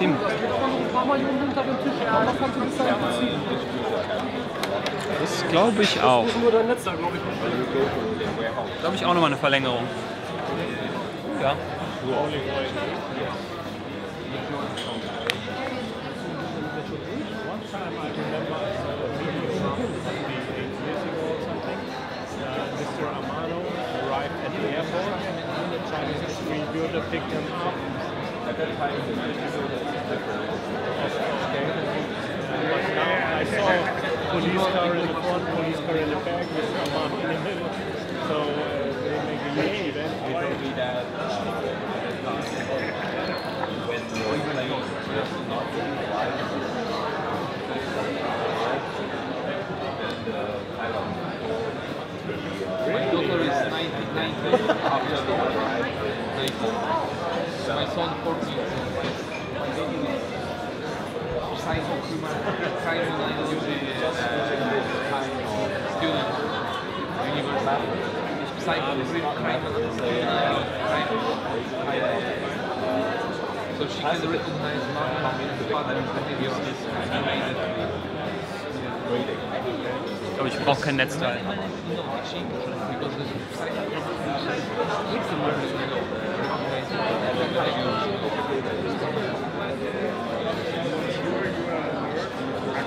Tim. Das glaube ich auch. Glaube ich auch nochmal eine Verlängerung. Ja. At that time, I saw police car in the front, police car in the back, with Rahmen in the middle. So they make a huge event. They told me that when my daughter is 19 after the war. My son 14. My baby is Size Aquariums, student, so she can recognize mom and father behavior. Ich glaube, ich brauche kein Netzteil.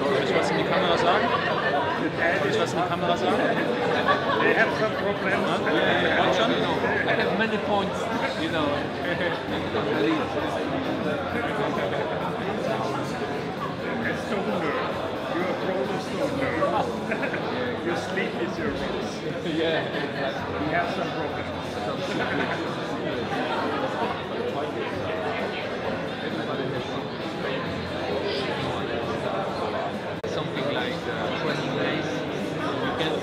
Soll ich was in die Kamera sagen? Soll ich was in die Kamera sagen? They have some problems. I have many points, you know. You're a pro stoner. Your sleep is your rules. Yeah. You have some problems. Something like 20 days, you can,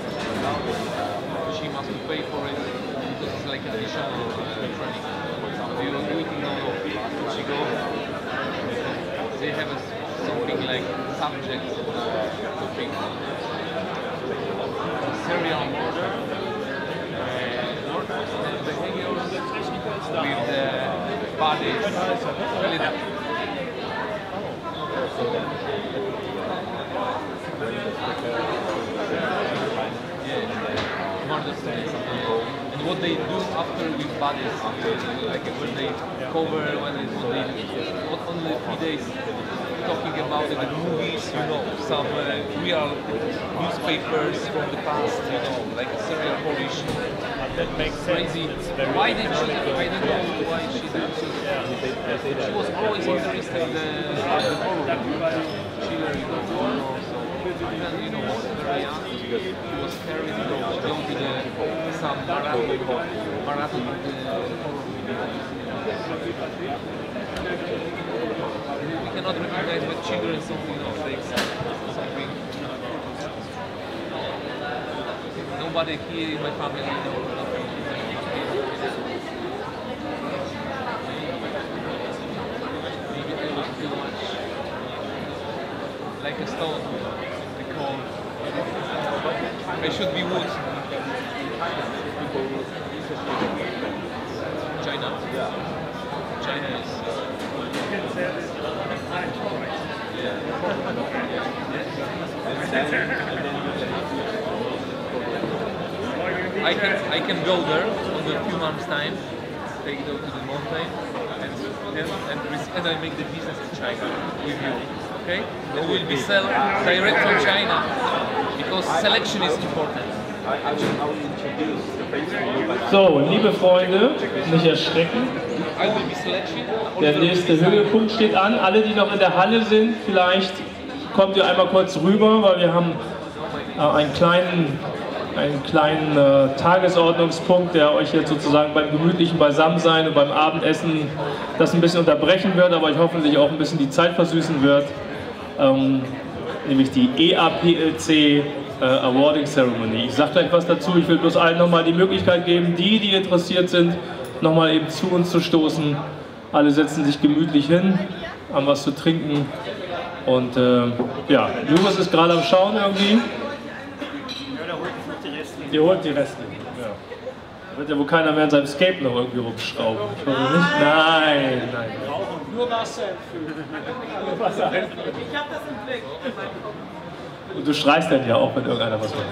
she must pay for it because it's like additional training. For example, you don't do it in she go, they have something like subject topic, serial order, behaviors with the body, fill it up. And what they do after with bodies, like when they cover, when they not only 3 days talking about it, the movies, you know, some real newspapers from the past, you know, like a serial polish. That makes crazy. Why did she? I don't know why she did. She was always interested in the horror. She learned, you know, even, you know, very young, she was carried to go to some marathon of the horror we cannot recognize with children something of something. Nobody here in my family knows nothing. Maybe I look too much like a stone. I should be wood. China? Yeah. China is... I can go there in a few months' time, take it to the mountain, and I make the business in China with you. Okay? It will be sell direct from China because selection is important. So, liebe Freunde, nicht erschrecken. Der nächste Höhepunkt steht an. Alle, die noch in der Halle sind, vielleicht kommt ihr einmal kurz rüber, weil wir haben einen kleinen Tagesordnungspunkt, der euch jetzt sozusagen beim gemütlichen Beisammensein und beim Abendessen das ein bisschen unterbrechen wird, aber euch hoffentlich auch ein bisschen die Zeit versüßen wird. Nämlich die EAPLC Awarding Ceremony. Ich sage gleich was dazu, ich will bloß allen nochmal die Möglichkeit geben, die interessiert sind, nochmal eben zu uns zu stoßen. Alle setzen sich gemütlich hin, haben was zu trinken und ja, Lukas ist gerade am Schauen irgendwie. Ihr holt die Reste. Ja. Da wird ja wohl keiner mehr an seinem Escape noch irgendwie rumschrauben. Ich hoffe nicht. Nein, nein. Nur Wasser einfüllen. Nur Wasser einfüllen. Ich habe das im Blick. Und du schreist dann ja auch, wenn irgendeiner was macht.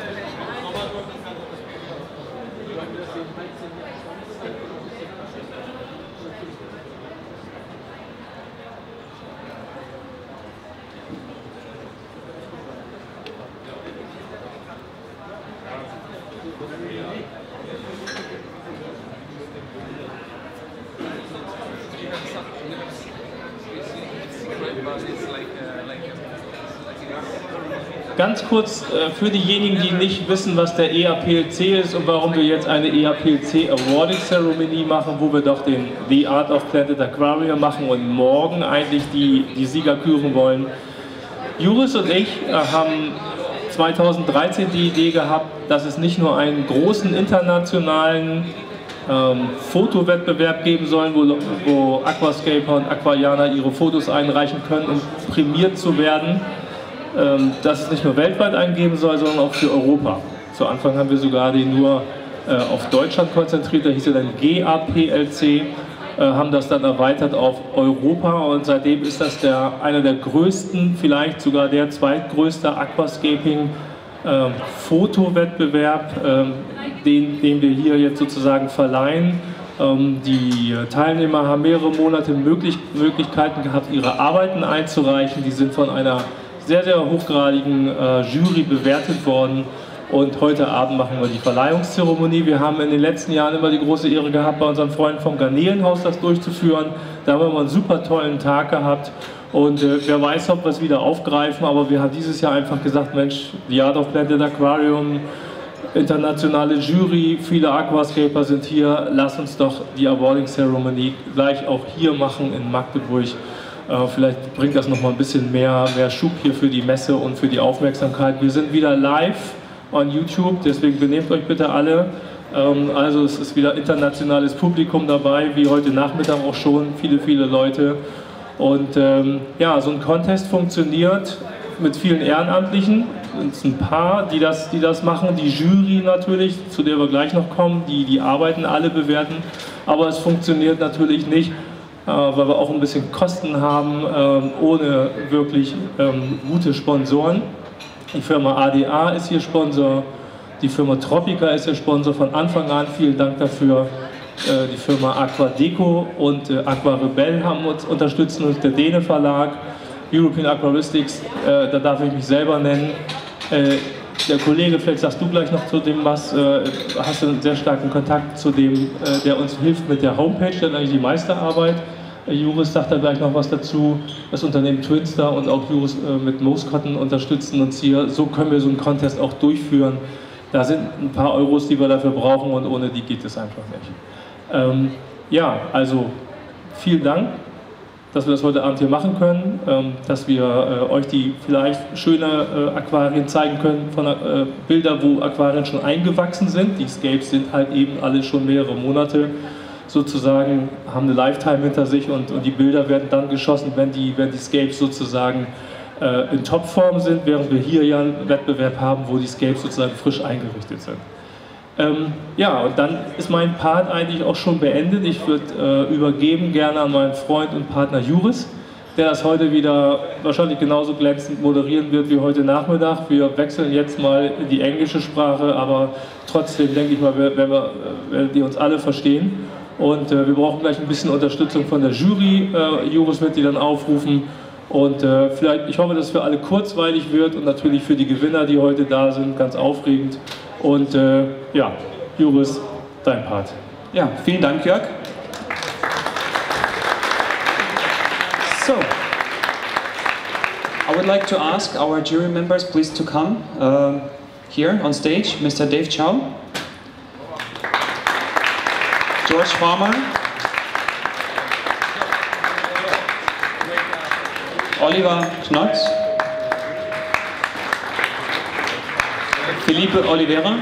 Ganz kurz für diejenigen, die nicht wissen, was der EAPLC ist und warum wir jetzt eine EAPLC Awarding Ceremony machen, wo wir doch den The Art of Planted Aquarium machen und morgen eigentlich die Sieger küren wollen. Juris und ich haben 2013 die Idee gehabt, dass es nicht nur einen großen internationalen Fotowettbewerb geben soll, wo Aquascaper und Aquarianer ihre Fotos einreichen können, um prämiert zu werden, dass es nicht nur weltweit eingeben soll, sondern auch für Europa. Zu Anfang haben wir sogar den nur auf Deutschland konzentriert, der hieß ja dann GAPLC, haben das dann erweitert auf Europa und seitdem ist das einer der größten, vielleicht sogar der zweitgrößte Aquascaping-Fotowettbewerb, den wir hier jetzt sozusagen verleihen. Die Teilnehmer haben mehrere Monate Möglichkeiten gehabt, ihre Arbeiten einzureichen. Die sind von einer sehr, sehr hochgradigen Jury bewertet worden und heute Abend machen wir die Verleihungszeremonie. Wir haben in den letzten Jahren immer die große Ehre gehabt, bei unseren Freunden vom Garnelenhaus das durchzuführen. Da haben wir einen super tollen Tag gehabt und wer weiß, ob wir es wieder aufgreifen, aber wir haben dieses Jahr einfach gesagt, Mensch, The Art of Planted Aquarium, internationale Jury, viele Aquascaper sind hier, lass uns doch die Awarding Ceremony gleich auch hier machen in Magdeburg. Vielleicht bringt das noch mal ein bisschen mehr Schub hier für die Messe und für die Aufmerksamkeit. Wir sind wieder live on YouTube, deswegen benehmt euch bitte alle. Also es ist wieder internationales Publikum dabei, wie heute Nachmittag auch schon, viele Leute. Und ja, so ein Contest funktioniert mit vielen Ehrenamtlichen. Es sind ein paar, die das machen. Die Jury natürlich, zu der wir gleich noch kommen, die Arbeiten alle bewerten. Aber es funktioniert natürlich nicht, weil wir auch ein bisschen Kosten haben, ohne wirklich gute Sponsoren. Die Firma ADA ist hier Sponsor, die Firma Tropica ist hier Sponsor von Anfang an, vielen Dank dafür. Die Firma Aquadeco und Aquarebel haben uns unterstützt und der Däne Verlag, European Aquaristics, da darf ich mich selber nennen. Der Kollege, vielleicht sagst du gleich noch zu dem was, hast du einen sehr starken Kontakt zu dem, der uns hilft mit der Homepage, der hat eigentlich die meiste Arbeit. Juris sagt da gleich noch was dazu. Das Unternehmen Twinster und auch Juris mit Mooscotton unterstützen uns hier. So können wir so einen Contest auch durchführen. Da sind ein paar Euros, die wir dafür brauchen und ohne die geht es einfach nicht. Ja, also vielen Dank, dass wir das heute Abend hier machen können, dass wir euch die vielleicht schöne Aquarien zeigen können, von Bilder, wo Aquarien schon eingewachsen sind. Die Scapes sind halt eben alle schon mehrere Monate sozusagen, haben eine Lifetime hinter sich und die Bilder werden dann geschossen, wenn die Scapes sozusagen in Topform sind, während wir hier ja einen Wettbewerb haben, wo die Scapes sozusagen frisch eingerichtet sind. Ja, und dann ist mein Part eigentlich auch schon beendet. Ich würde übergeben gerne an meinen Freund und Partner Juris, der das heute wieder wahrscheinlich genauso glänzend moderieren wird wie heute Nachmittag. Wir wechseln jetzt mal in die englische Sprache, aber trotzdem denke ich mal, werden die uns alle verstehen. Und wir brauchen gleich ein bisschen Unterstützung von der Jury. Juris wird die dann aufrufen. Und vielleicht, ich hoffe, dass es für alle kurzweilig wird und natürlich für die Gewinner, die heute da sind, ganz aufregend. Und ja, Juris, dein Part. Ja, vielen Dank, Jörg. So, I would like to ask our jury members please to come here on stage. Mr. Dave Chow, George Farmer, Oliver Knotz, Felipe Oliveira,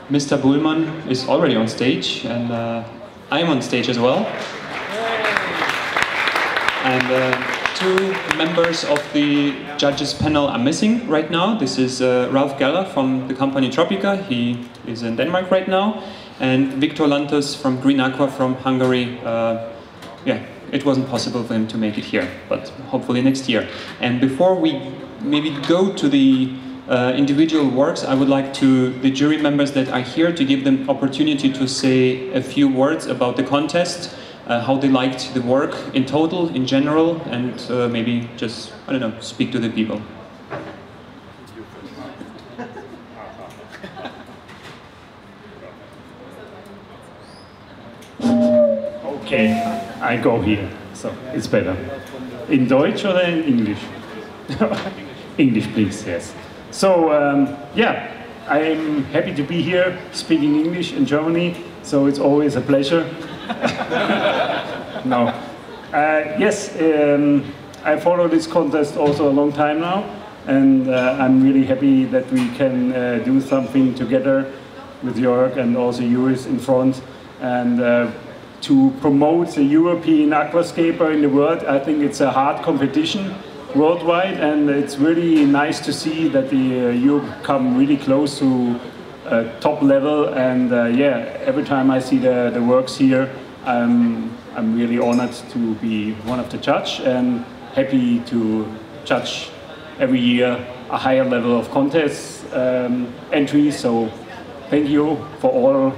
Mr. Bullman is already on stage, and I'm on stage as well. And two members of the judges panel are missing right now. This is Ralph Geller from the company Tropica. He is in Denmark right now. And Victor Lantos from Green Aqua from Hungary. Yeah, it wasn't possible for him to make it here, but hopefully next year. And before we maybe go to the individual works, I would like the jury members that are here to give them opportunity to say a few words about the contest. How they liked the work in total, in general, and maybe just, I don't know, speak to the people. Okay, I go here, so it's better. In Deutsch or in English? English, please, yes. So, yeah, I'm happy to be here speaking English in Germany, so it's always a pleasure. No. Yes, I follow this contest also a long time now, and I'm really happy that we can do something together with Jörg and also Juris in front, and to promote the European aquascaper in the world. I think it's a hard competition worldwide, and it's really nice to see that the Europe come really close to top level, and yeah, every time I see the works here, I'm really honored to be one of the judge and happy to judge every year a higher level of contest entries. So thank you for all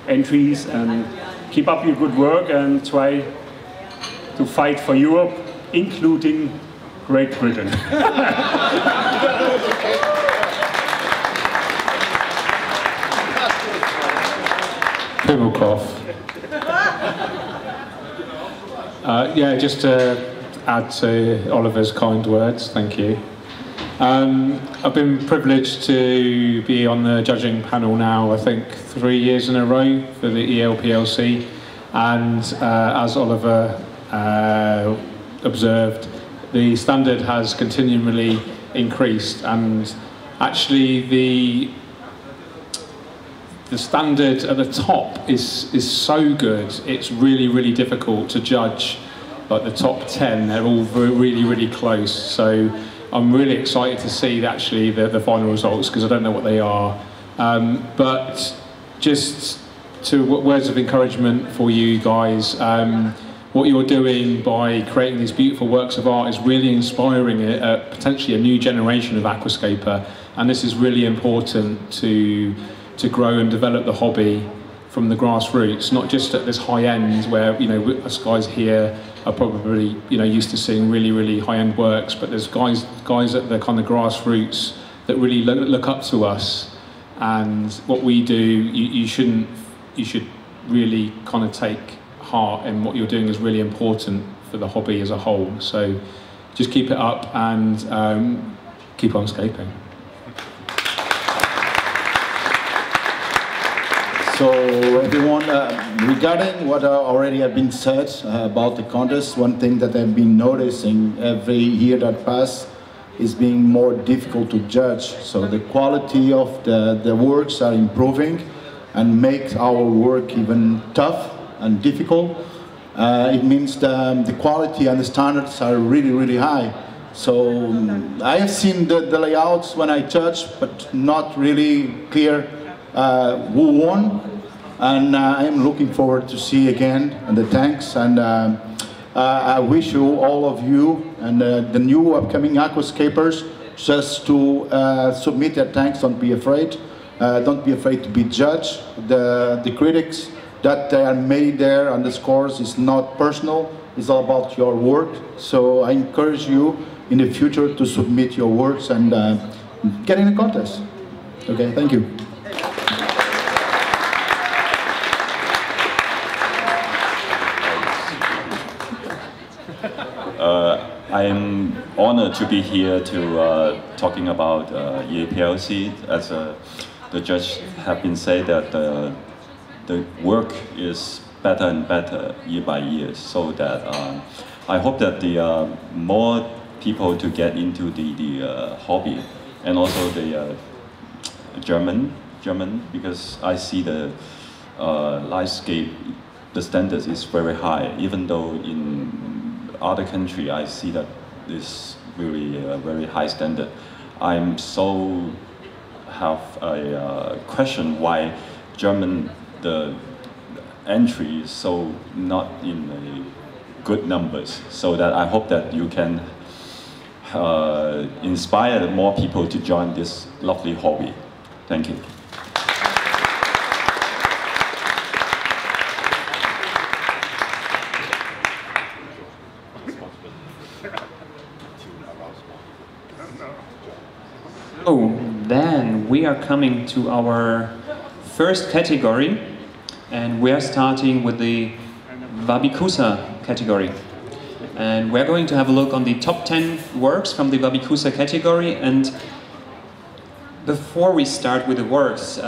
entries, and keep up your good work and try to fight for Europe, including Great Britain. Pimmelkoff. Yeah, just to add to Oliver's kind words, thank you. I've been privileged to be on the judging panel now, I think 3 years in a row for the EAPLC, and as Oliver observed, the standard has continually increased, and actually the standard at the top is so good, it's really difficult to judge. Like the top 10, they're all really close. So I'm really excited to see actually the final results, because I don't know what they are. But just to words of encouragement for you guys, what you're doing by creating these beautiful works of art is really inspiring potentially a new generation of aquascaper, and this is really important to grow and develop the hobby from the grassroots, not just at this high end where, you know, us guys here are probably, you know, used to seeing really high-end works, but there's guys at the kind of grassroots that really look up to us, and what we do, you should really kind of take heart in what you're doing is really important for the hobby as a whole. So just keep it up and keep on scaping. So everyone, regarding what already have been said about the contest, one thing that I've been noticing every year that passes is being more difficult to judge. So the quality of the works are improving and make our work even tough and difficult. It means the quality and the standards are really high. So I have seen the layouts when I judge, but not really clear who won, and I'm looking forward to see again the tanks, and I wish you, all of you, and the new upcoming aquascapers, just to submit their tanks. Don't be afraid. Don't be afraid to be judged. The critics that they are made there and the scores is not personal. It's all about your work. So I encourage you in the future to submit your works and get in a contest. Okay, thank you. I am honored to be here to talking about EAPLC. As the judge have been saying that the work is better and better year by year. So that I hope that the more people to get into the hobby, and also the German, because I see the landscape, the standards is very high, even though in other country, I see that this really very high standard. I'm so have a question why German the entry is so not in a good numbers. So that I hope that you can inspire more people to join this lovely hobby. Thank you. So then we are coming to our first category, and we are starting with the Wabikusa category. And we're going to have a look on the top 10 works from the Wabikusa category. And before we start with the works,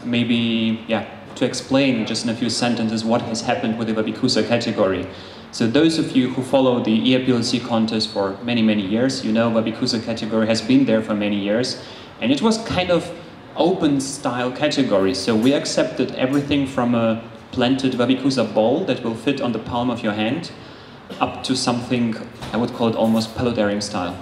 maybe to explain just in a few sentences what has happened with the Wabikusa category. So those of you who follow the EAPLC contest for many, many years, you know Wabikusa category has been there for many years, and it was kind of open style category. So we accepted everything from a planted Wabikusa ball that will fit on the palm of your hand up to something, I would call it almost paludarium style.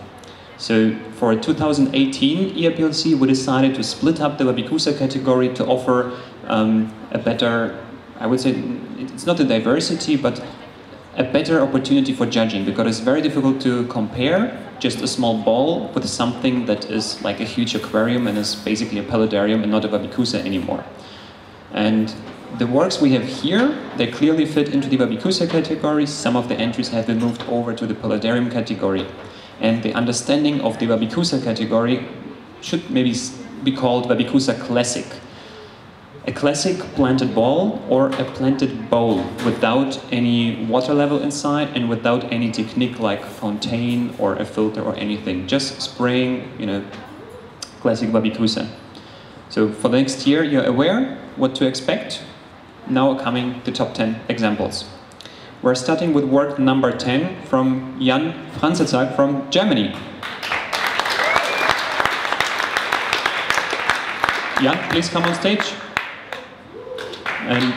So for 2018 EAPLC, we decided to split up the Wabikusa category to offer a better, I would say, it's not a diversity, but a better opportunity for judging, because it's very difficult to compare just a small ball with something that is like a huge aquarium and is basically a paludarium and not a Wabikusa anymore. And the works we have here, they clearly fit into the Wabikusa category. Some of the entries have been moved over to the paludarium category. And the understanding of the Wabikusa category should maybe be called Wabikusa Classic. A classic planted ball or a planted bowl without any water level inside and without any technique like fontaine or a filter or anything. Just spraying, classic Wabikusa. So for the next year, you're aware what to expect. Now coming the top 10 examples. We're starting with work number 10 from Jan Franzezak from Germany. Jan, please come on stage. And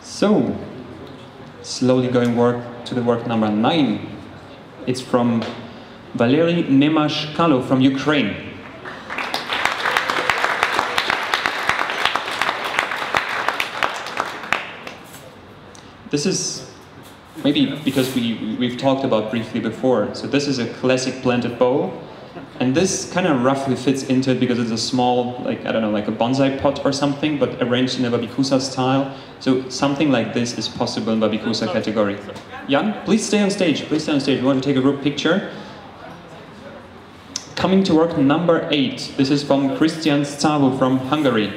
so, slowly going to the work number 9. It's from Valery Nemashkalo from Ukraine. This is maybe because we've talked about briefly before. So this is a classic planted bowl, and this kind of roughly fits into it because it's a small, like I don't know, like a bonsai pot or something, but arranged in a Wabikusa style. So something like this is possible in Wabikusa category. Jan, please stay on stage. Please stay on stage. We want to take a group picture. Coming to work number 8. This is from Christian Szabo from Hungary.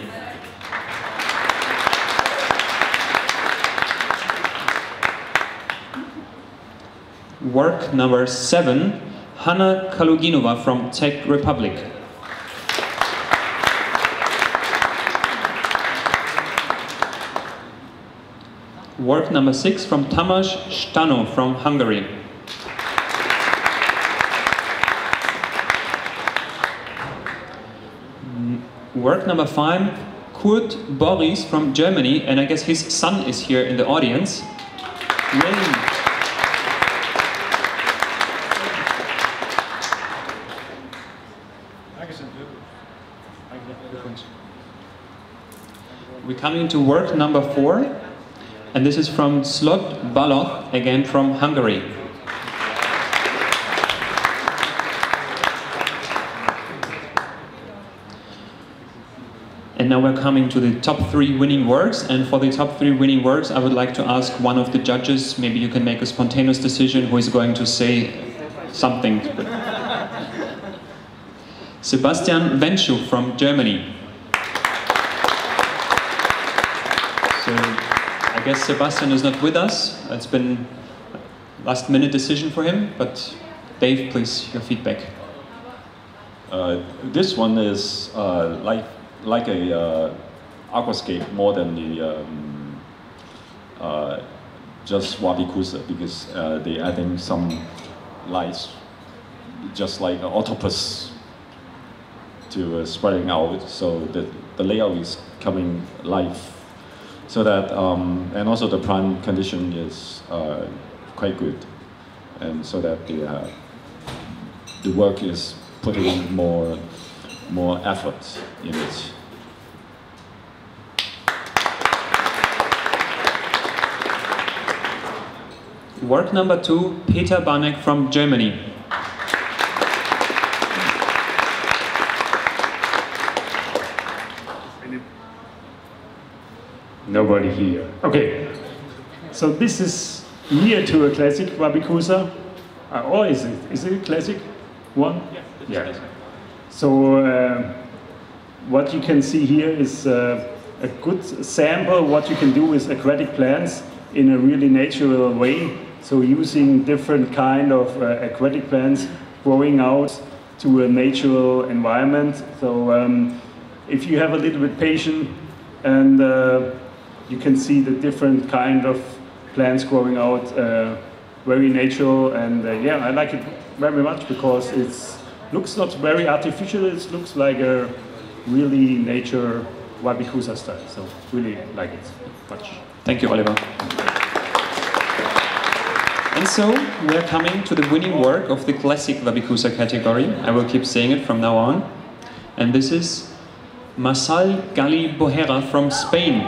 Work number 7, Hanna Kaluginova from Czech Republic. Work number 6 from Tamás Stano from Hungary. Work number 5, Kurt Boris from Germany, and I guess his son is here in the audience. Yay. We're coming to work number 4, and this is from Slot Baloch, again from Hungary. And now we're coming to the top 3 winning works, and for the top 3 winning works I would like to ask one of the judges, maybe you can make a spontaneous decision who is going to say something. Sebastian Wenschuk from Germany. So I guess Sebastian is not with us. It's been a last minute decision for him, but Dave, please, your feedback. This one is like a aquascape more than just Wabikusa, because they're adding some lights, just like an octopus, to spreading out, so the layout is coming live. So that, and also the plant condition is quite good, and so that the work is putting more effort in it. Work number 2, Peter Banek from Germany. Nobody here. Okay, so this is near to a classic Wabikusa, or is it a classic one? Yeah. So what you can see here is a good sample what you can do with aquatic plants in a really natural way. So using different kind of aquatic plants growing out to a natural environment. So if you have a little bit patience, and you can see the different kind of plants growing out, very natural, and yeah, I like it very much because it looks not very artificial. It looks like a really nature Wabikusa style. So really like it much. Thank you, Oliver. And so we are coming to the winning work of the classic Wabikusa category. I will keep saying it from now on. And this is Masal Gali Bohera from Spain.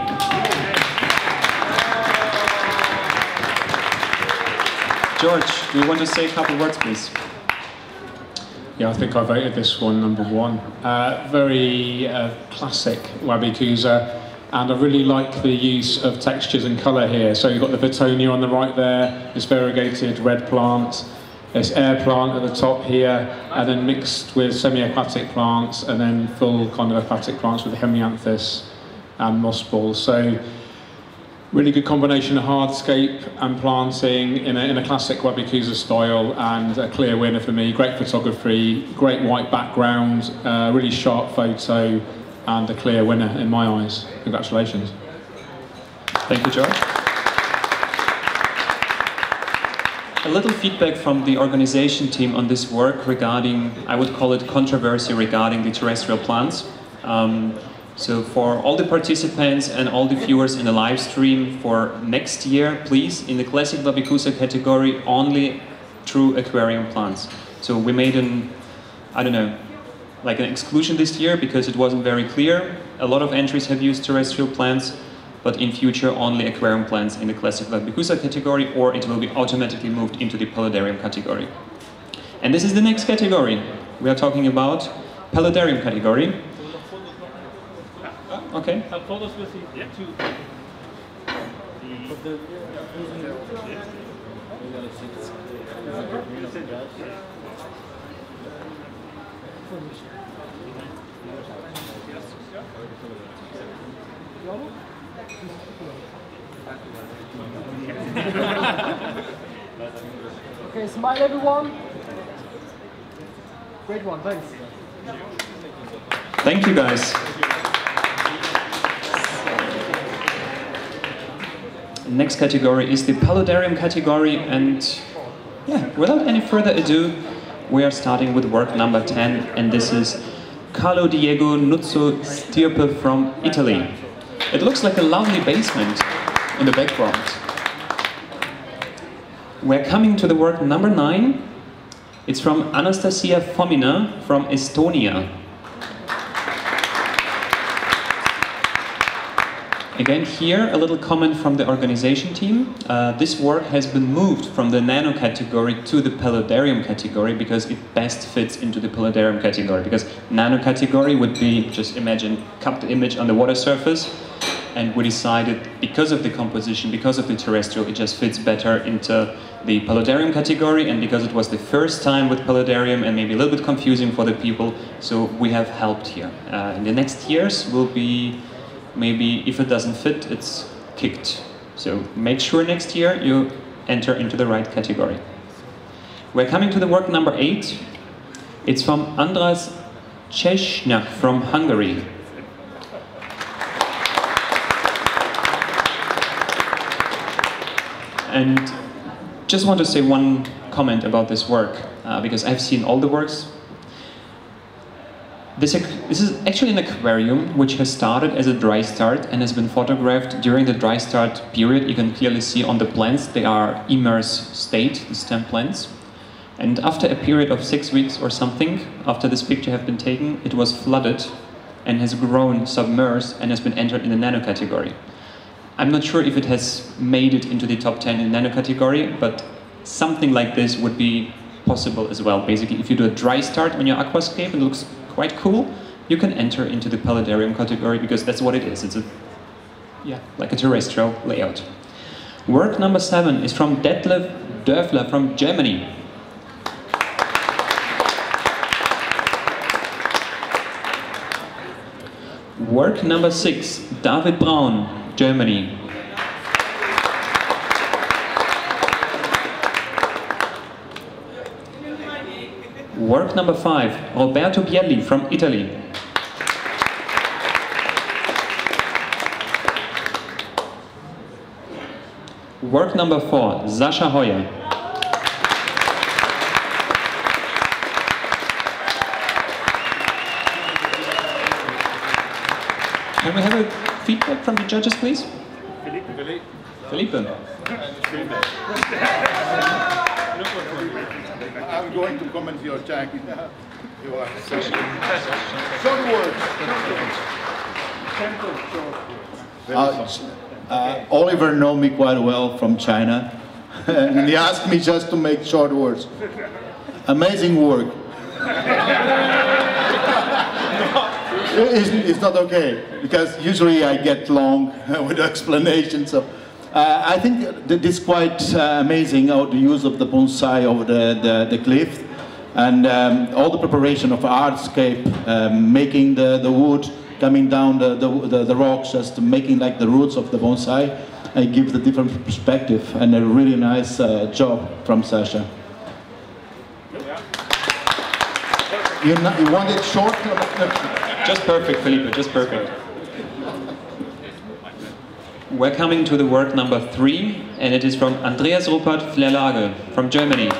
George, do you want to say a couple words, please? Yeah, I think I voted this one #1. Very classic Wabikusa, and I really like the use of textures and colour here. So you've got the Vitonia on the right there, this variegated red plant, this air plant at the top here, and then mixed with semi-aquatic plants, and then full kind of aquatic plants with hemianthus and moss balls. So really good combination of hardscape and planting in a classic Wabikusa style, and a clear winner for me. Great photography, great white background, really sharp photo, and a clear winner in my eyes. Congratulations. Thank you, George. A little feedback from the organization team on this work regarding, I would call it controversy regarding the terrestrial plants. So for all the participants and all the viewers in the live stream for next year, please, in the classic Wabikusa category, only true aquarium plants. So we made an, I don't know, like an exclusion this year because it wasn't very clear. A lot of entries have used terrestrial plants, but in future only aquarium plants in the classic Wabikusa category, or it will be automatically moved into the paludarium category. And this is the next category. We are talking about paludarium category. Okay. Have photos with you too. Okay, smile everyone. Great one, thanks. Thank you guys. Next category is the paludarium category, and yeah, without any further ado, we are starting with work number 10, and this is Carlo Diego Nuzzo Stirpe from Italy. It looks like a lovely basement in the background. We're coming to the work number 9. It's from Anastasia Fomina from Estonia. Again, here a little comment from the organization team. This work has been moved from the nano category to the paludarium category because it best fits into the paludarium category. Because nano category would be, just imagine, cut the image on the water surface, and we decided because of the composition, because of the terrestrial, it just fits better into the paludarium category, and because it was the first time with paludarium and maybe a little bit confusing for the people, so we have helped here. In the next years will be, maybe if it doesn't fit, it's kicked. So make sure next year you enter into the right category. We're coming to the work number 8. It's from Andras Czesnak from Hungary. And just want to say one comment about this work, because I've seen all the works. This is actually an aquarium which has started as a dry start and has been photographed during the dry start period. You can clearly see on the plants, they are immersed state, the stem plants. And after a period of 6 weeks or something, after this picture have been taken, it was flooded and has grown submerged and has been entered in the nano category. I'm not sure if it has made it into the top 10 in nano category, but something like this would be possible as well. Basically, if you do a dry start on your aquascape and it looks quite cool, you can enter into the paludarium category, because that's what it is. It's like a terrestrial layout. Work number 7 is from Detlef Dörfler from Germany. Work number 6, David Braun, Germany. Work number 5, Roberto Bielli from Italy. Work number 4, Sascha Heuer. Can we have a feedback from the judges, please? Felipe. I'm going to comment your tag. You are short words. Oliver knows me quite well from China, and he asked me just to make short words. Amazing work. It's not okay, because usually I get long with explanation. So I think that it's quite amazing how the use of the bonsai over the cliff, and all the preparation of hardscape, making the wood coming down the rocks, just making like the roots of the bonsai, and give the different perspective, and a really nice job from Sascha. You want it short? Just perfect, Felipe, just perfect. We're coming to the work number 3, and it is from Andreas Rupert Flerlage from Germany.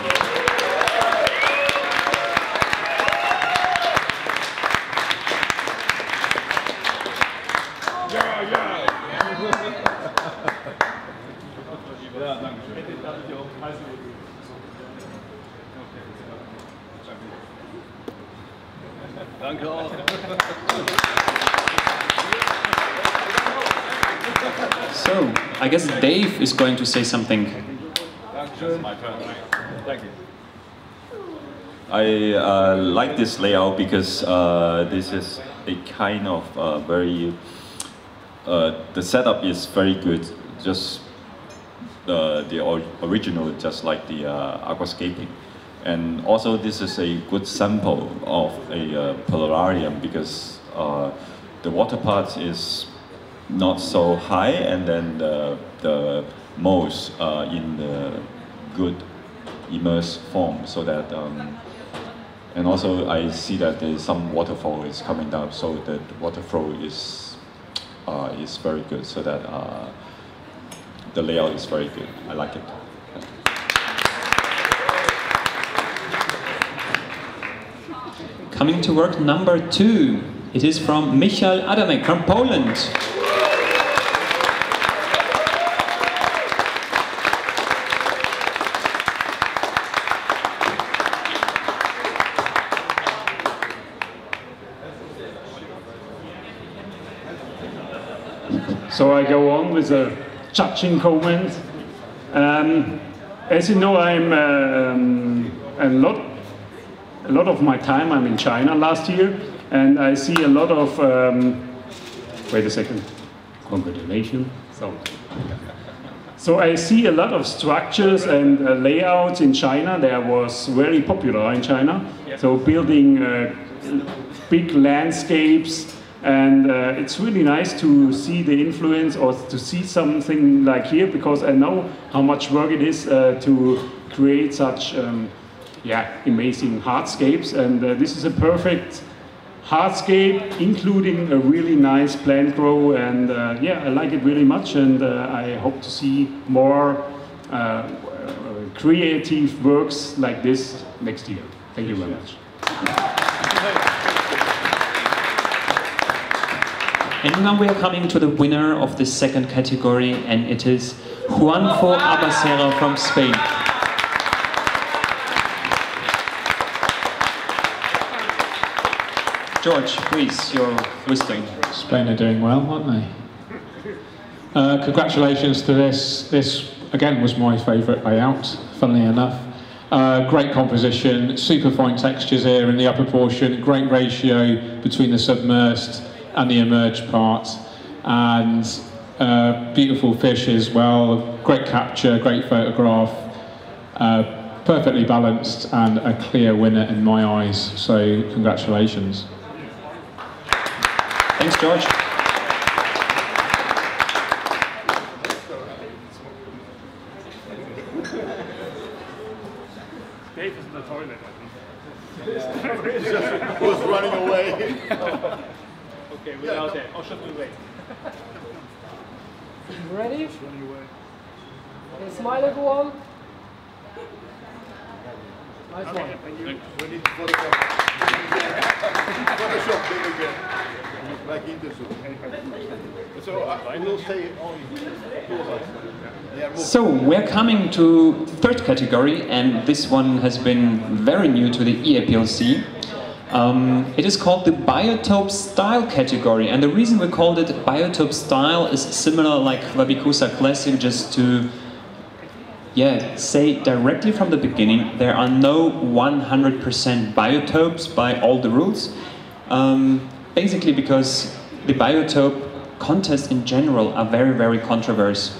So, I guess Dave is going to say something. That's my turn. Thank you. I like this layout because this is a kind of very... the setup is very good. Just the original, just like the aquascaping. And also this is a good sample of a polarium, because the water part is not so high, and then the moss in the good immersed form, so that and also I see that there is some waterfall is coming down, so the water flow is very good, so that the layout is very good. I like it. Coming to work number 2, it is from Michal Adamek from Poland. So I go on with a judging comment. As you know, I'm a lot of my time I'm in China last year, and I see a lot of wait a second, congratulations. So I see a lot of structures and layouts in China. There was very popular in China. So building big landscapes. And it's really nice to see the influence, or to see something like here, because I know how much work it is to create such amazing hardscapes. And this is a perfect hardscape, including a really nice plant grow. And I like it really much, and I hope to see more creative works like this next year. Thank you very much. And now we are coming to the winner of the second category, and it is Juanfo Abacera from Spain. George, please, your listing. Spain are doing well, aren't they? Congratulations to this. This, again, was my favourite layout, funnily enough. Great composition, super fine textures here in the upper portion, great ratio between the submersed and the emerged part, and beautiful fish as well, great capture, great photograph, perfectly balanced and a clear winner in my eyes, so congratulations. Thanks, George. Dave is in the toilet, I He was running away. Okay, without that. Or should we wait? You ready? Okay, smile everyone. Nice one. We need to Photoshop them again. Like interview. So I will say only two of us. So we're coming to the third category, and this one has been very new to the EAPLC. It is called the Biotope Style category, and the reason we called it Biotope Style is similar like Wabikusa Classic, just to say directly from the beginning, there are no 100% biotopes by all the rules. Basically because the biotope contests in general are very, very controversial.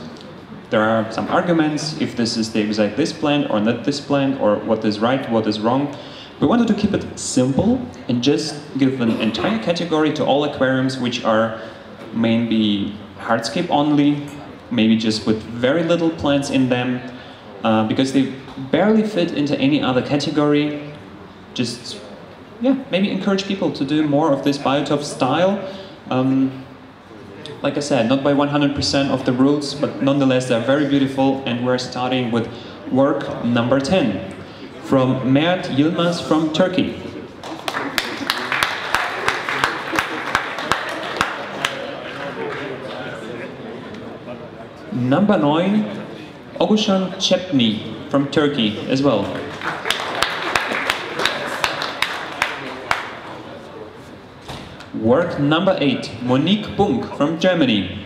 There are some arguments if this is the exact this plant or not this plant, or what is right, what is wrong. We wanted to keep it simple and just give an entire category to all aquariums which are mainly hardscape only, maybe just with very little plants in them, because they barely fit into any other category. Just, maybe encourage people to do more of this biotope style. Like I said, not by 100% of the rules, but nonetheless they're very beautiful, and we're starting with work number 10 from Mert Yilmaz from Turkey. Number 9, Ogushan Chepni from Turkey as well. Work number 8, Monique Bunk from Germany.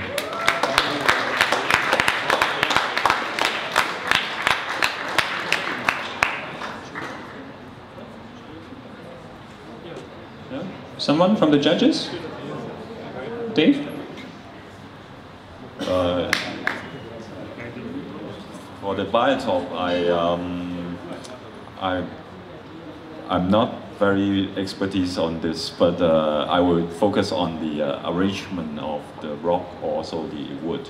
Someone from the judges? Dave? For the biotope, I'm not very expertise on this, but I will focus on the arrangement of the rock, also the wood,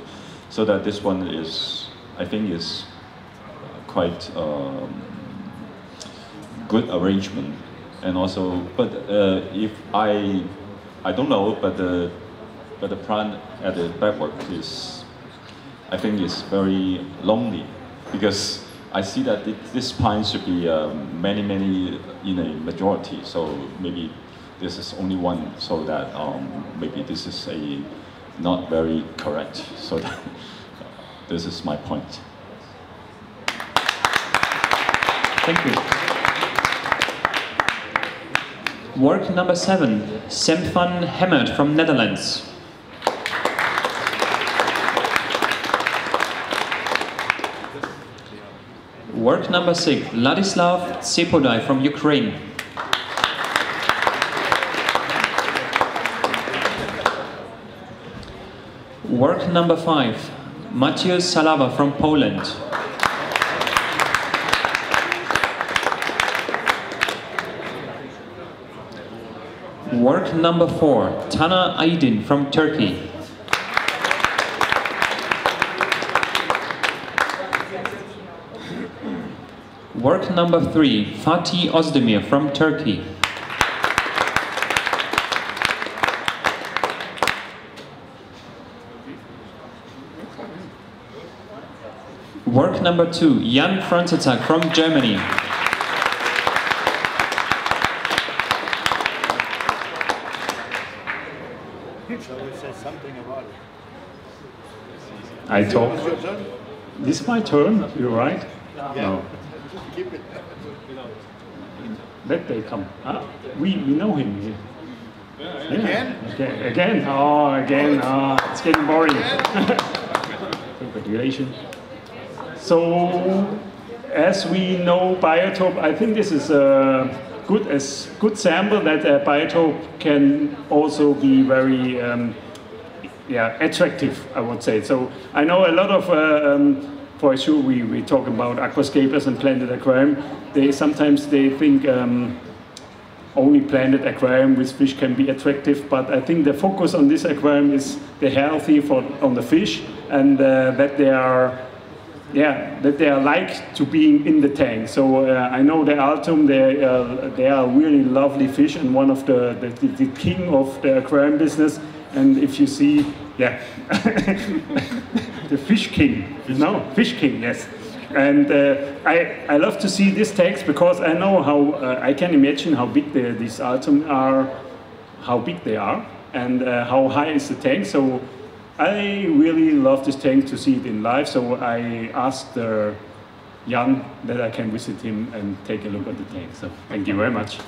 so that this one is, I think, is quite good arrangement, and also, but if I don't know, but the plant at the backwork is, I think, is very lonely, because I see that this pine should be many in a majority, so maybe this is only one, so that maybe this is a not very correct, so that this is my point. Thank you. Work number 7, Semfan Hemmert from Netherlands. Work number 6, Ladislav Tsepodai from Ukraine. Work number 5, Maciej Salawa from Poland. Work number 4, Tana Aydin from Turkey. Work number 3, Fatih Özdemir from Turkey. Work number 2, Jan Franzitag from Germany. I talk. This is my turn, you're right? No. That they come. Ah, we know him here. Yeah. Again? Okay, again? Oh, again. It's getting boring. Congratulations. So, as we know, Biotope, I think this is a good sample that Biotope can also be very attractive, I would say. So I know a lot of, for sure, we talk about aquascapers and planted aquarium. Sometimes they think only planted aquarium with fish can be attractive, but I think the focus on this aquarium is the healthy on the fish, and that they are like to being in the tank. So I know the Altum, they are really lovely fish and one of the king of the aquarium business. And if you see, the fish king, fish king, yes. And I love to see these tanks because I know how, I can imagine how big these Altum are, how big they are, and how high is the tank. So I really love this tank to see it in live. So I asked Jan that I can visit him and take a look at the tank. So thank you very much.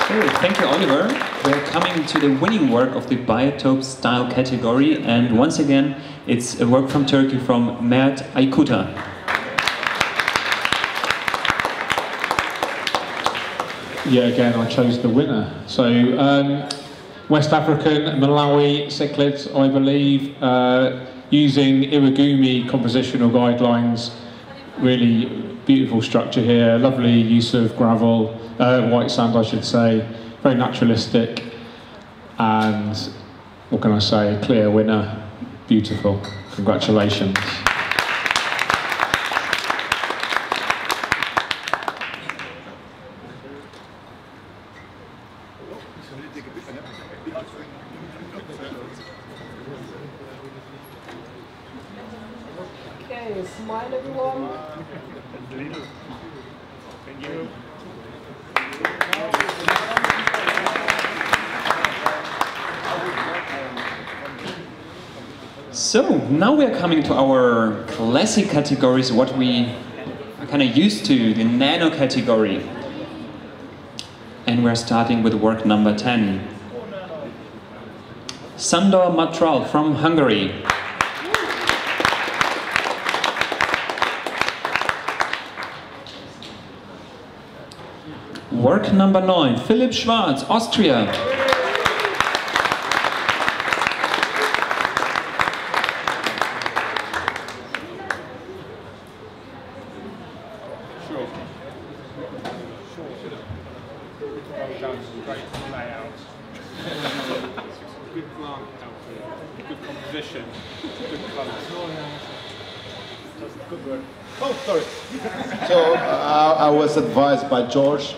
So, thank you, Oliver. We're coming to the winning work of the Biotope Style category, and once again, it's a work from Turkey from Mert Aykut'a. Yeah, again, I chose the winner. So, West African, Malawi cichlids, I believe, using Irigumi compositional guidelines. Really beautiful structure here, lovely use of gravel, white sand I should say, very naturalistic, and what can I say, clear winner, beautiful, congratulations. Okay, smile everyone. Thank you. So, now we are coming to our classic categories, what we are kind of used to, the nano category. And we're starting with work number 10. Sandor Matral from Hungary. Work number 9, Philipp Schwarz, Austria. So I was advised by George,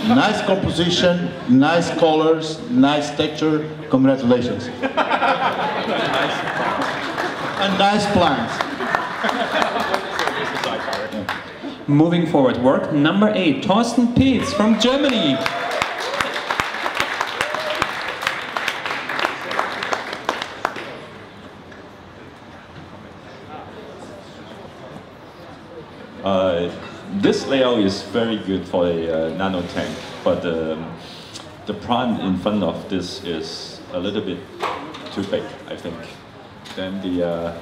nice composition, nice colors, nice texture, congratulations. And nice plants. Moving forward, work number 8, Thorsten Peetz from Germany. This layout is very good for a nano tank, but the plant in front of this is a little bit too big, I think. Then the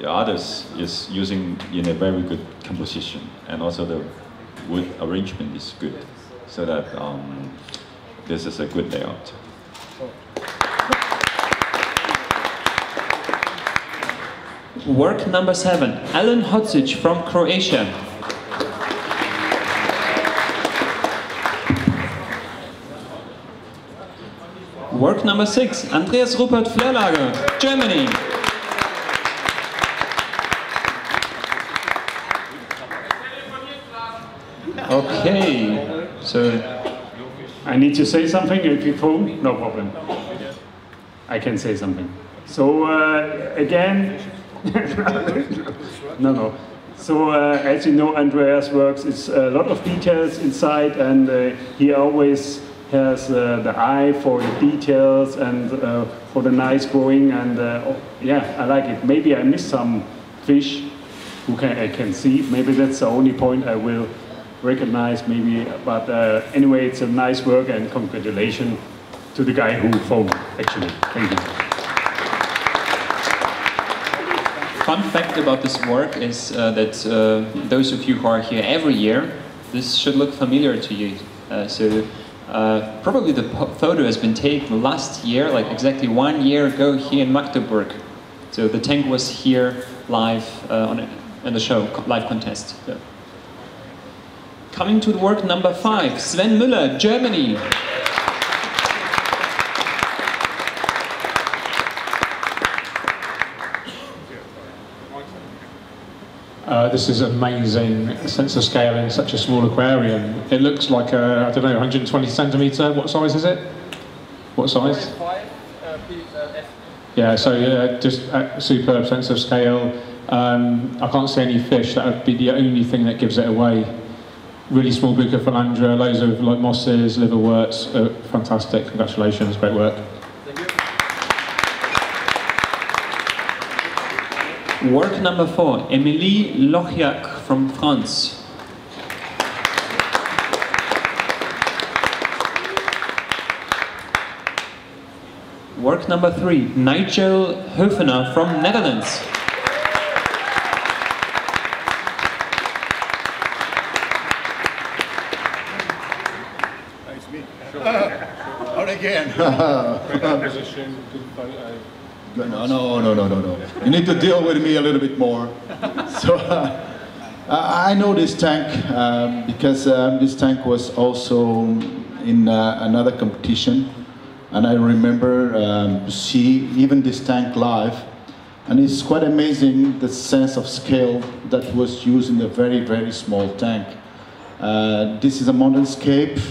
others is using in a very good composition, and also the wood arrangement is good, so that this is a good layout. Work number 7, Alan Hocic from Croatia. Work number 6, Andreas Rupert Flörlager, Germany. Okay, so I need to say something if you phone, no problem. I can say something. So again, No. So as you know, Andreas works, it's a lot of details inside, and he always has the eye for the details and for the nice growing, and yeah, I like it. Maybe I missed some fish I can see. Maybe that's the only point I will recognize, maybe. But anyway, it's a nice work, and congratulations to the guy who phoned, actually. Thank you. Fun fact about this work is that those of you who are here every year, this should look familiar to you. Probably the photo has been taken last year, like exactly 1 year ago here in Magdeburg. So the tank was here live in the show, live contest. Yeah. Coming to the work number 5, Sven Müller, Germany. This is amazing sense of scale in such a small aquarium. It looks like a, I don't know, 120 centimetre. What size is it? What size? 5 Yeah, so just a superb sense of scale. I can't see any fish. That would be the only thing that gives it away. Really small Bucophalandra, loads of like mosses, liverworts. Fantastic. Congratulations. Great work. Work number 4, Emilie Lochiak from France. Work number 3, Nigel Höfener from Netherlands. Nice meet. Not again. No. You need to deal with me a little bit more. So I know this tank because this tank was also in another competition, and I remember to see even this tank live, and it's quite amazing the sense of scale that was used in a very, very small tank. This is a mountainscape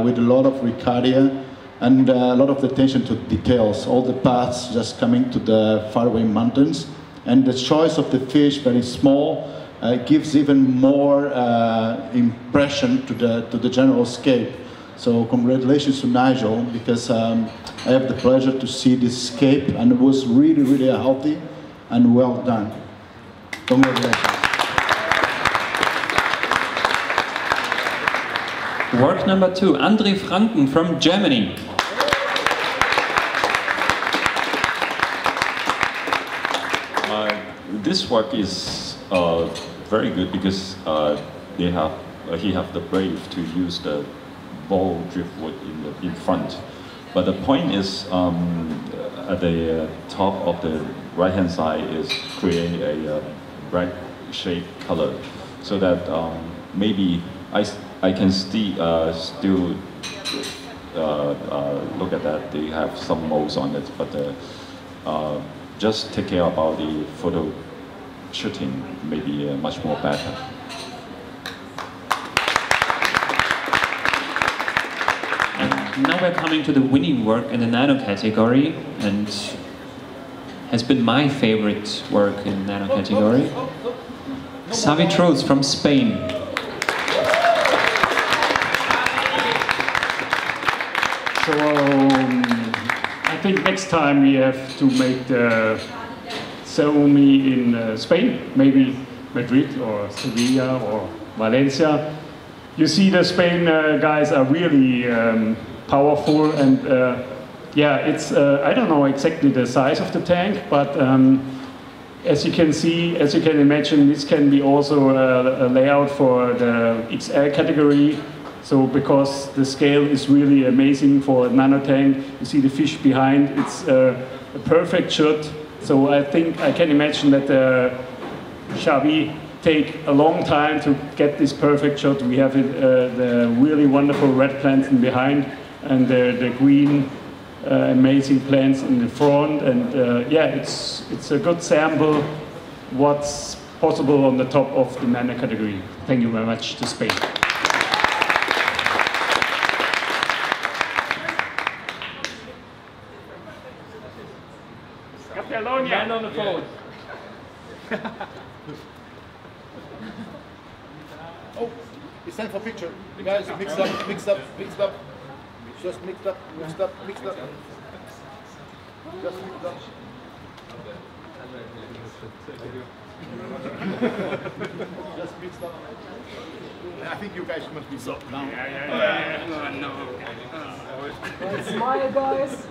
with a lot of Ricardia and a lot of attention to details, all the paths just coming to the faraway mountains, and the choice of the fish, very small, gives even more impression to the general scape. So congratulations to Nigel, because I have the pleasure to see this scape, and it was really, really healthy and well done. Congratulations. Work number 2, André Franken from Germany. This work is very good because he have the brave to use the ball driftwood in front. But the point is at the top of the right hand side is create a bright shade color, so that maybe I can still look at that. They have some molds on it, but just take care about the photo shooting, maybe much more better. And now we're coming to the winning work in the nano category, and has been my favorite work in nano category. Xavi Trolls from Spain. So I think next time we have to make the ceremony in Spain, maybe Madrid or Sevilla or Valencia. You see the Spain guys are really powerful, and yeah, it's I don't know exactly the size of the tank, but as you can see, as you can imagine, this can be also a layout for the XL category. So because the scale is really amazing for a nano tank, you see the fish behind, it's a perfect shot. So I think I can imagine that Xavi take a long time to get this perfect shot. We have the really wonderful red plants in behind, and the green amazing plants in the front, and yeah, it's a good sample what's possible on the top of the nano category. Thank you very much to Spain. Man on the phone. Oh, it's time for picture. You guys, mix up, mix up, mix up. Just mix up, mix up, mix up. Just mix up. Just mix up. I think you guys must be so now. Right, smile, guys.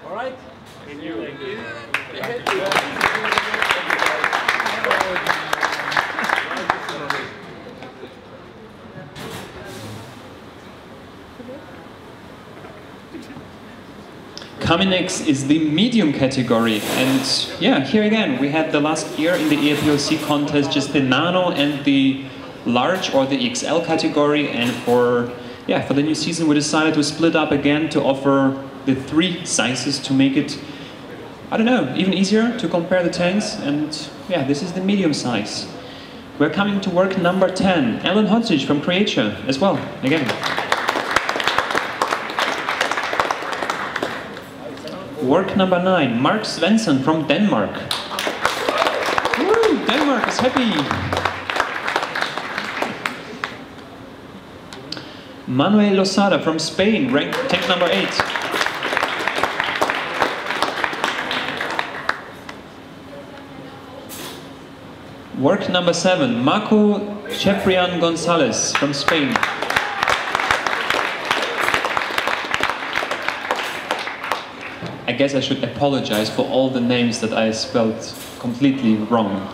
All right. Thank you. Coming next is the medium category, and yeah, here again we had the last year in the EAPLC contest just the nano and the large or the XL category, and for the new season we decided to split up again to offer the 3 sizes to make it, I don't know, even easier to compare the tanks. And yeah, this is the medium size. We're coming to work number 10, Alan Hotzig from Croatia as well, again. Work number 9, Mark Svensson from Denmark. Woo, Denmark is happy. Manuel Losada from Spain, ranked tank number 8. Work number 7, Marco Cheprian Gonzalez from Spain. I guess I should apologize for all the names that I spelled completely wrong.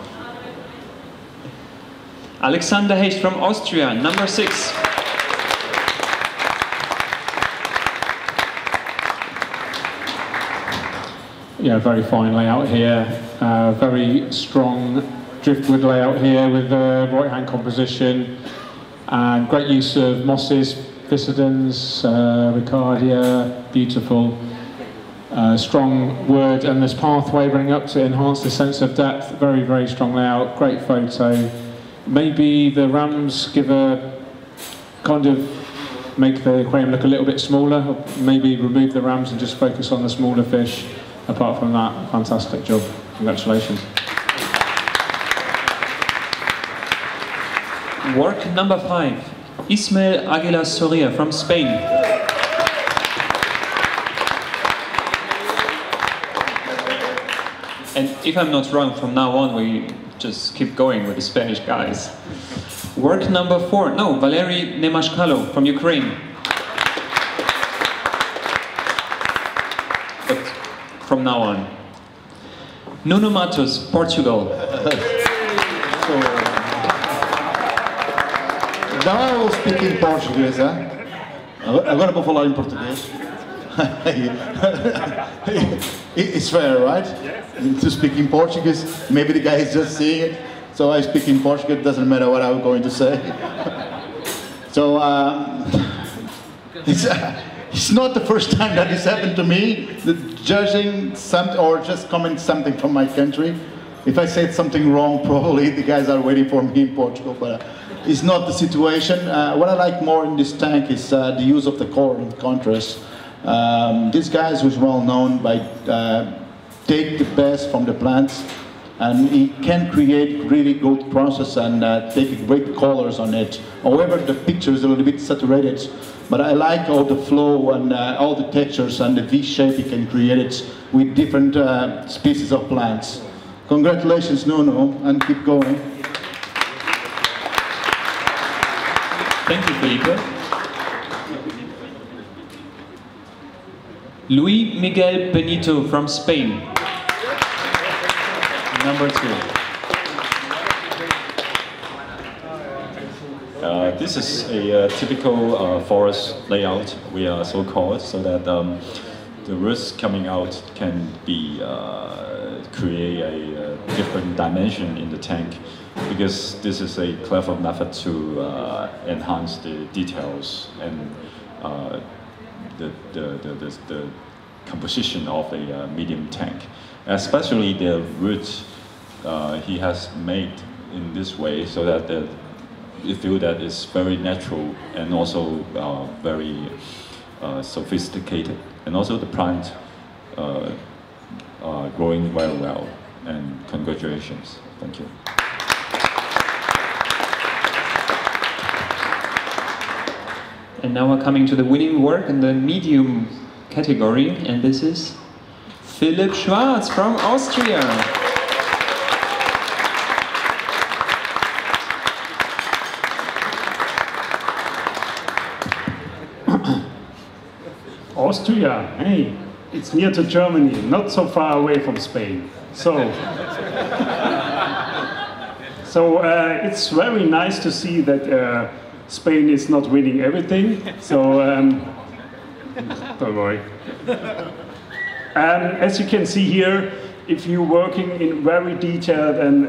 Alexander Hecht from Austria, number 6. Yeah, very fine layout here. Very strong driftwood layout here with the right-hand composition. And great use of mosses, Physidans, Ricardia, beautiful. Strong wood and this pathway running up to enhance the sense of depth. Very, very strong layout, great photo. Maybe the rams give a kind of make the aquarium look a little bit smaller. Maybe remove the rams and just focus on the smaller fish. Apart from that, fantastic job. Congratulations. Work number 5, Ismael Aguilar Soria from Spain. And if I'm not wrong, from now on we just keep going with the Spanish guys. Work number 4, no, Valery Nemashkalo from Ukraine. But from now on. Nuno Matos, Portugal. Now I will speak in Portuguese, Agora vou falar em português. It's fair, right? To speak in Portuguese. Maybe the guy is just seeing it, so I speak in Portuguese. Doesn't matter what I'm going to say. So it's not the first time that this happened to me. Judging something or just commenting something from my country. If I said something wrong, probably the guys are waiting for me in Portugal, but it's not the situation. What I like more in this tank is the use of the color and contrast. This guy is well known by take the best from the plants, and he can create really good process and take great colors on it. However, the picture is a little bit saturated, but I like all the flow and all the textures and the V shape he can create it with different species of plants. Congratulations, Nuno, and keep going. Thank you, Felipe. Luis Miguel Benito from Spain. Number 2. This is a typical forest layout, we are so called, so that the roots coming out can be create a different dimension in the tank, because this is a clever method to enhance the details and the composition of a medium tank, especially the roots he has made in this way, so that you feel that it's very natural and also very sophisticated, and also the plant growing very well. And congratulations. Thank you. And now we're coming to the winning work in the medium category, and this is Philipp Schwarz from Austria. Austria, hey, it's near to Germany, not so far away from Spain. So it's very nice to see that Spain is not winning everything. So don't worry. As you can see here, if you're working in very detailed and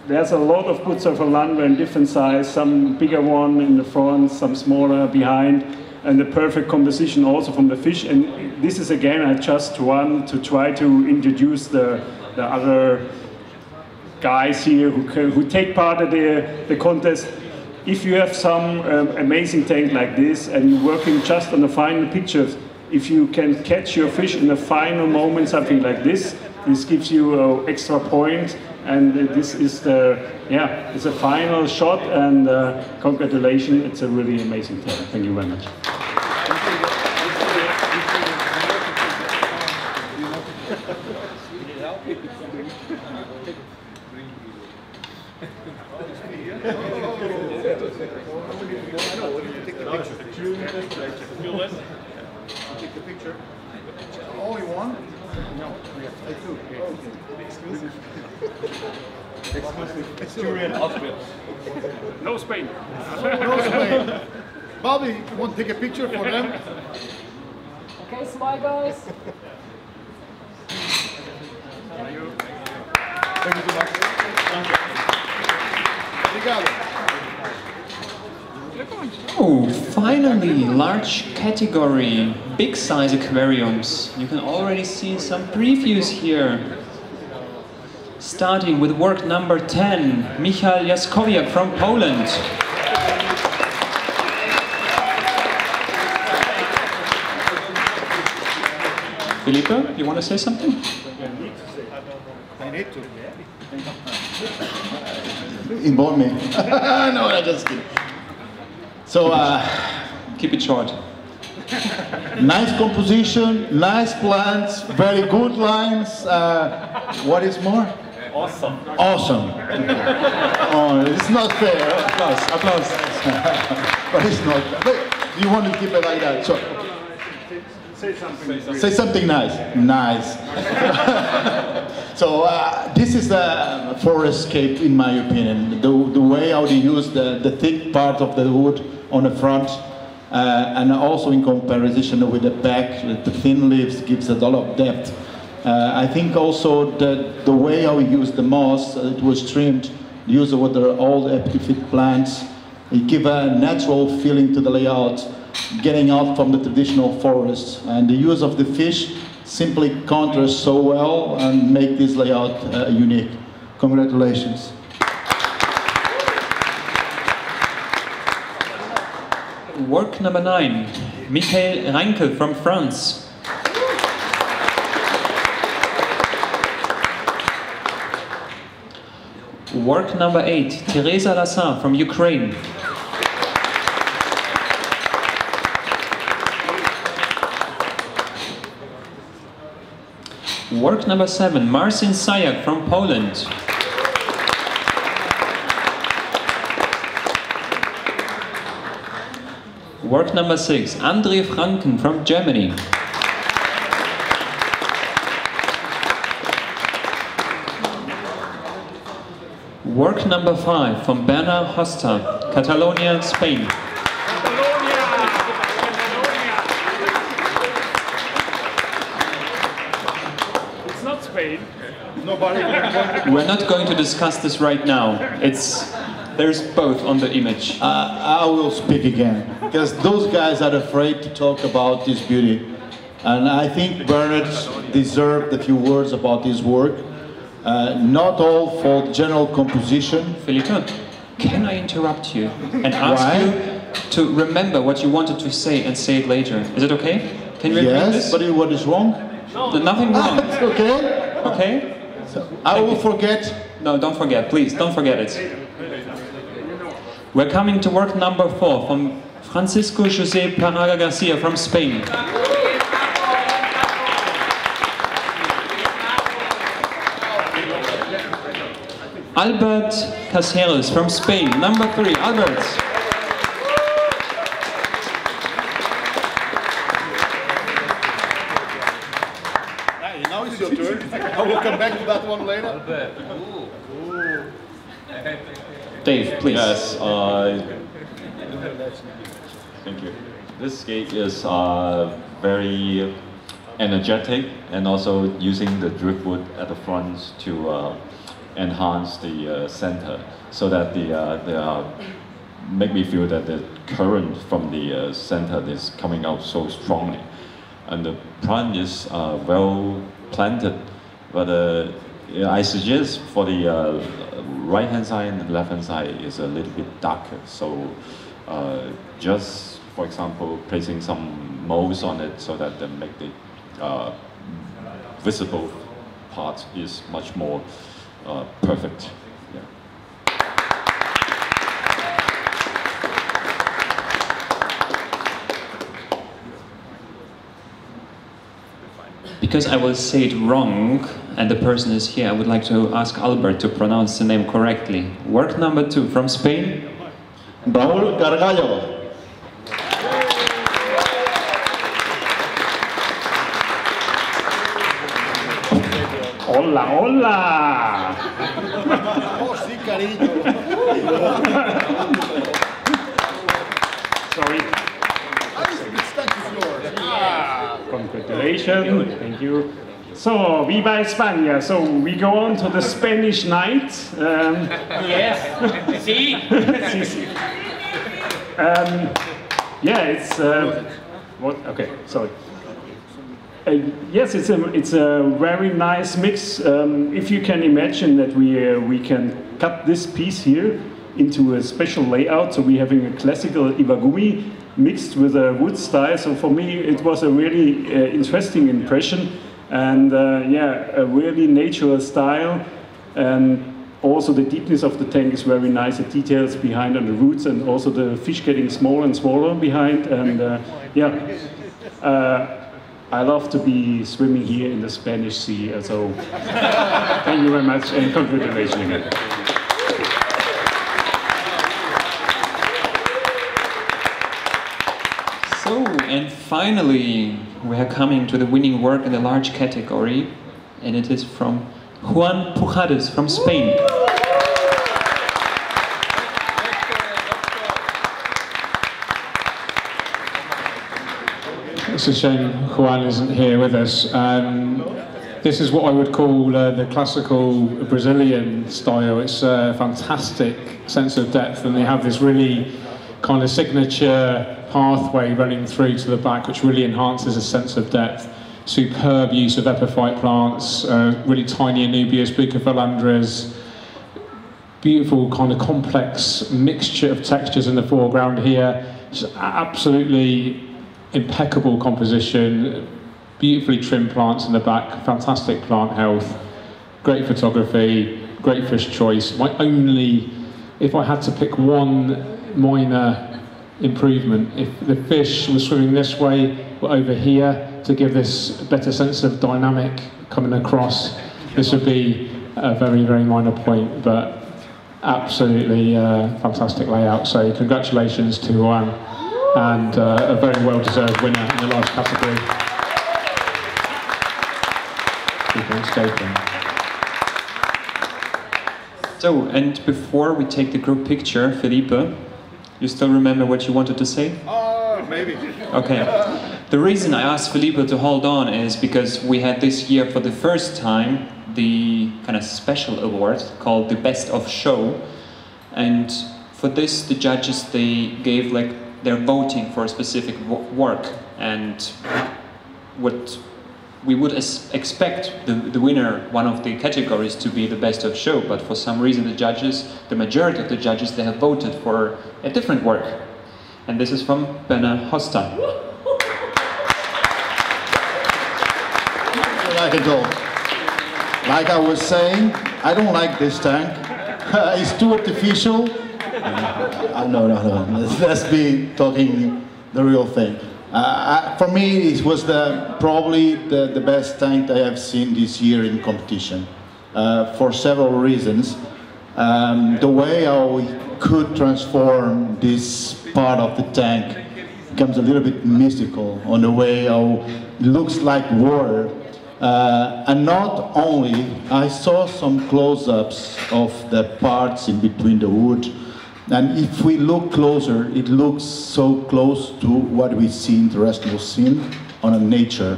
there's a lot of Butzerverlange in different size, some bigger one in the front, some smaller behind, and the perfect composition also from the fish. And this is again, I just want to try to introduce the other guys here who take part of the contest. If you have some amazing tank like this and you're working just on the final pictures, if you can catch your fish in the final moment, something like this gives you an extra point. And this is it's a final shot, and congratulations, it's a really amazing tank. Thank you very much. Only one? No, two. Exclusive. Exclusive. Austria. No Spain. No Spain. Bobby, you want to take a picture for them? Okay, smile guys. Thank you. Thank you so much. Obrigado. Oh, finally, large category, big size aquariums. You can already see some previews here. Starting with work number 10, Michal Jaskowiak from Poland. Felipe, you want to say something? I need to. Involve me. No, I'm just kidding. So, keep it short. Nice composition, nice plants, very good lines. What is more? Awesome. Awesome. Oh, it's not fair. Applause, applause. But it's not. But you want to keep it like that. So, say something nice. Nice. So this is the forestscape, in my opinion. The way how they use the thick part of the wood on the front, and also in comparison with the back, the thin leaves gives a lot of depth. I think also that the way how we use the moss, it was trimmed, used with the old epiphyte plants, it gives a natural feeling to the layout, getting out from the traditional forest. And the use of the fish simply contrasts so well and make this layout unique. Congratulations. Work number 9, Michael Reinke from France. Work number 8, Teresa Lassin from Ukraine. Work number 7, Marcin Sajak from Poland. Work number 6, André Franken from Germany. Work number 5 from Bernard Hosta, Catalonia, Spain. It's not Spain. We're not going to discuss this right now. There's both on the image. I will speak again, because those guys are afraid to talk about this beauty. And I think Bernard deserved a few words about his work. Not all for general composition. Felipe, can I interrupt you and ask you to remember what you wanted to say and say it later? Is it okay? Can we agree on this? Yes, but what is wrong? Nothing wrong. Okay. Okay? So I will forget. No, don't forget, please, don't forget it. We're coming to work number 4 from Francisco José Paraga Garcia from Spain. Albert Caceres from Spain, number 3, Albert. Now it's your turn. I will come back to that one later. Dave, please. Yes, thank you. This skate is very energetic and also using the driftwood at the front to enhance the center so that make me feel that the current from the center is coming out so strongly. And the plant is well planted, but I suggest for the right hand side and the left hand side is a little bit darker. So just for example placing some molds on it so that they make the visible part is much more perfect. Yeah. Because I will say it wrong, and the person is here, I would like to ask Albert to pronounce the name correctly. Work number 2 from Spain. Raúl Gargallo. Hola, hola! Oh, sí, cariño. Sorry. The stank is yours. Congratulations, thank you. So, Viva España. So, we go on to the Spanish night. Yes. See? Sí. Yeah, it's what? Okay, sorry. Yes, it's a very nice mix. If you can imagine that we can cut this piece here into a special layout, so we're having a classical Iwagumi mixed with a wood style. So for me, it was a really interesting impression, and yeah, a really natural style, and also the deepness of the tank is very nice. The details behind on the roots, and also the fish getting smaller and smaller behind, and yeah. I love to be swimming here in the Spanish Sea, so thank you very much and congratulations again. So, and finally, we are coming to the winning work in the large category, and it is from Juan Pujares from Spain. It's a shame Juan isn't here with us. This is what I would call the classical Brazilian style. It's a fantastic sense of depth, and they have this really kind of signature pathway running through to the back, which really enhances a sense of depth. Superb use of epiphyte plants, really tiny Anubias, Bucophalandras, beautiful kind of complex mixture of textures in the foreground here. Just absolutely impeccable composition, beautifully trimmed plants in the back, fantastic plant health, great photography, great fish choice. If I had to pick one minor improvement, if the fish was swimming this way or over here to give this better sense of dynamic coming across, this would be a very, very minor point, but absolutely fantastic layout. So congratulations to Juan, and a very well-deserved winner in the large category. So, and before we take the group picture, Felipe, you still remember what you wanted to say? Maybe. Okay. The reason I asked Felipe to hold on is because we had this year for the first time the kind of special award called the Best of Show, and for this the judges, they gave like they're voting for a specific work, and what we would expect the winner, one of the categories, to be the best of show, but for some reason the majority of the judges, they have voted for a different work. And this is from Benna Hosta. like at all. Like I was saying, I don't like this tank. It's too artificial. No. Let's be talking the real thing. For me, it was probably the best tank I have seen this year in competition. For several reasons. The way how we could transform this part of the tank becomes a little bit mystical on the way how it looks like water. And not only, I saw some close-ups of the parts in between the wood, and if we look closer, it looks so close to what we see in terrestrial scene on a nature.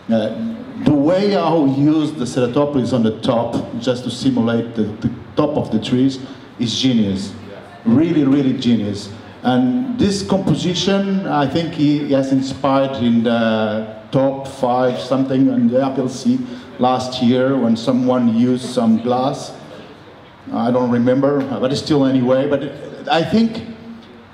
The way how we use the Ceratopolis on the top, just to simulate the top of the trees, is genius. Really, really genius. And this composition, I think he has inspired in the top 5 something on the EAPLC last year when someone used some glass. I don't remember, but it's still anyway. But I think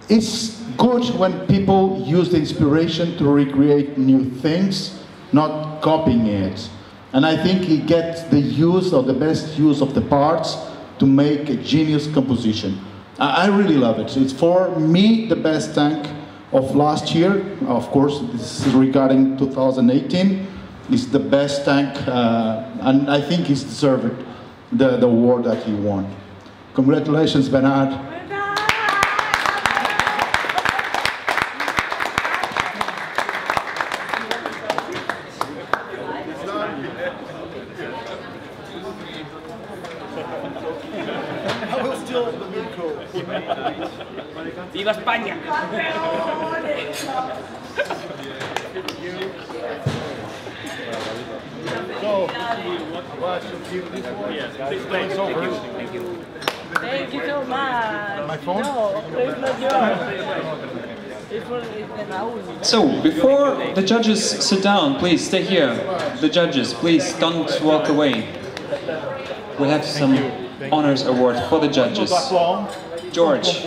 it's good when people use the inspiration to recreate new things, not copying it. And I think he gets the use or the best use of the parts to make a genius composition. I really love it. It's for me the best tank of last year. Of course, this is regarding 2018. It's the best tank, and I think he's deserved the award that he won. Congratulations, Bernard. I will steal the micro. ¡Viva España! So, what should give this one? Yes, thank you. Thank you so much. My phone? No, it's not yours. It's for the Daumen. So, before the judges sit down, please stay here. The judges, please don't walk away. We have some honors award for the judges. George,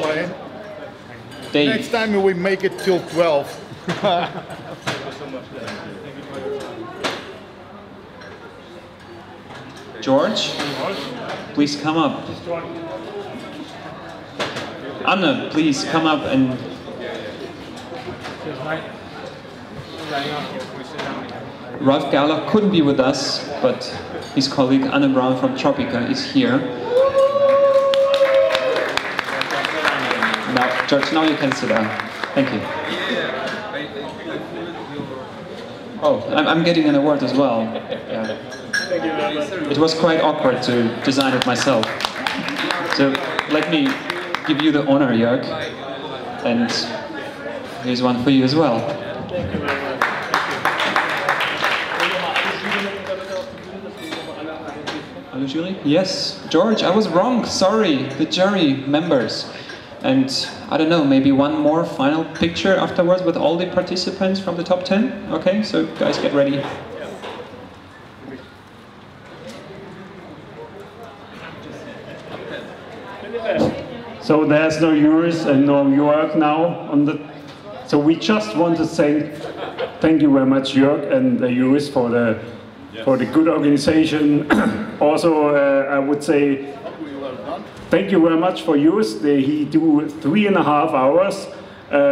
Dave. Next time we make it till 12. George, please come up. Anna, please come up and... Ralph Galler couldn't be with us, but his colleague Anna Brown from Tropica is here. Now, George, now you can sit down. Thank you. Oh, I'm getting an award as well. Yeah. It was quite awkward to design it myself. So let me give you the honor, Jörg. And here's one for you as well. Hello, Julie? Yes, George, I was wrong. Sorry, the jury members. And I don't know, maybe one more final picture afterwards with all the participants from the top 10? Okay, so guys get ready. So there's no Juris and no Jörg now on the. So we just want to thank you very much, Jörg and the Juris for the good organization. Also, I would say thank you very much for Juris. He do 3.5 hours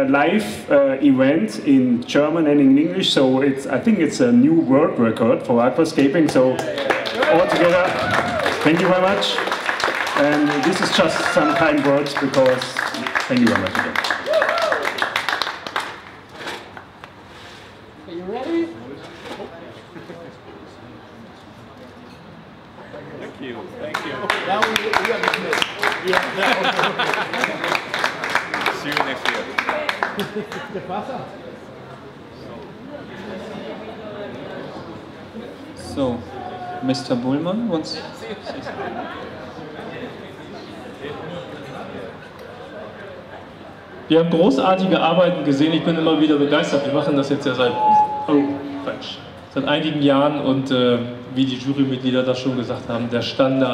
live event in German and in English. So I think it's a new world record for aquascaping. So all together, thank you very much. And this is just some kind words because thank you very much again. Are you ready? Thank you. Thank you. Now we are dismissed. See you next year. So, Mr. Bullmann wants to say something. Wir haben großartige Arbeiten gesehen, ich bin immer wieder begeistert. Wir machen das jetzt ja seit einigen Jahren und wie die Jurymitglieder das schon gesagt haben, der Standard